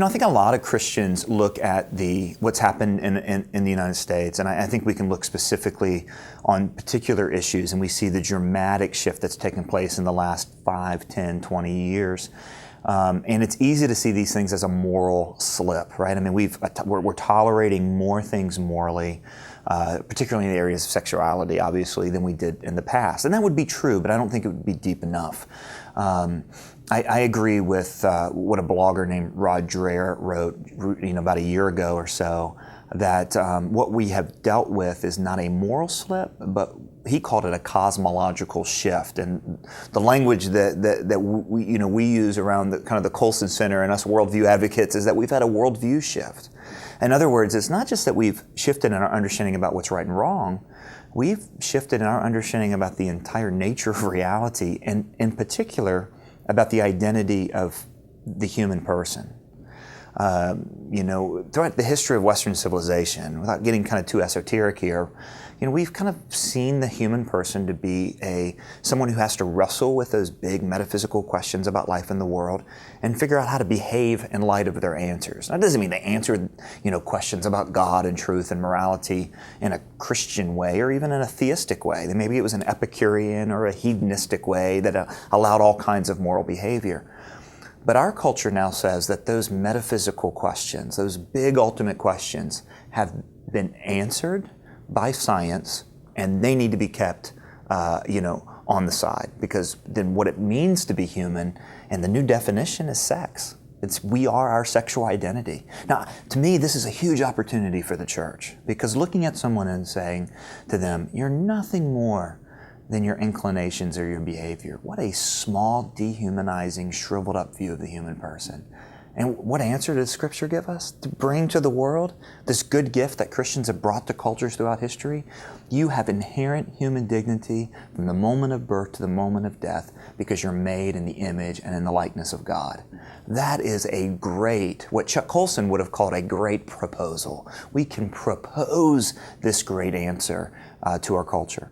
I think a lot of Christians look at what's happened in the United States, and I think we can look specifically on particular issues, and we see the dramatic shift that's taken place in the last 5, 10, 20 years. And it's easy to see these things as a moral slip, right? I mean, we're tolerating more things morally, particularly in the areas of sexuality, obviously, than we did in the past. And that would be true, but I don't think it would be deep enough. I agree with what a blogger named Rod Dreher wrote, about a year ago or so, that what we have dealt with is not a moral slip, but he called it a cosmological shift. And the language that we use around the kind of the Colson Center and us worldview advocates is that we've had a worldview shift. In other words, it's not just that we've shifted in our understanding about what's right and wrong, we've shifted in our understanding about the entire nature of reality, and in particular, about the identity of the human person. Throughout the history of Western civilization, without getting kind of too esoteric here, we've kind of seen the human person to be someone who has to wrestle with those big metaphysical questions about life and the world and figure out how to behave in light of their answers. That doesn't mean they answered, questions about God and truth and morality in a Christian way or even in a theistic way. Maybe it was an Epicurean or a hedonistic way that allowed all kinds of moral behavior. But our culture now says that those metaphysical questions, those big ultimate questions, have been answered by science, and they need to be kept, on the side, because then what it means to be human, and the new definition is sex. We are our sexual identity. Now, to me, this is a huge opportunity for the church, because looking at someone and saying to them, "You're nothing more than your inclinations or your behavior." What a small, dehumanizing, shriveled up view of the human person. And what answer does Scripture give us? To bring to the world this good gift that Christians have brought to cultures throughout history. You have inherent human dignity from the moment of birth to the moment of death because you're made in the image and in the likeness of God. That is what Chuck Colson would have called a great proposal. We can propose this great answer to our culture.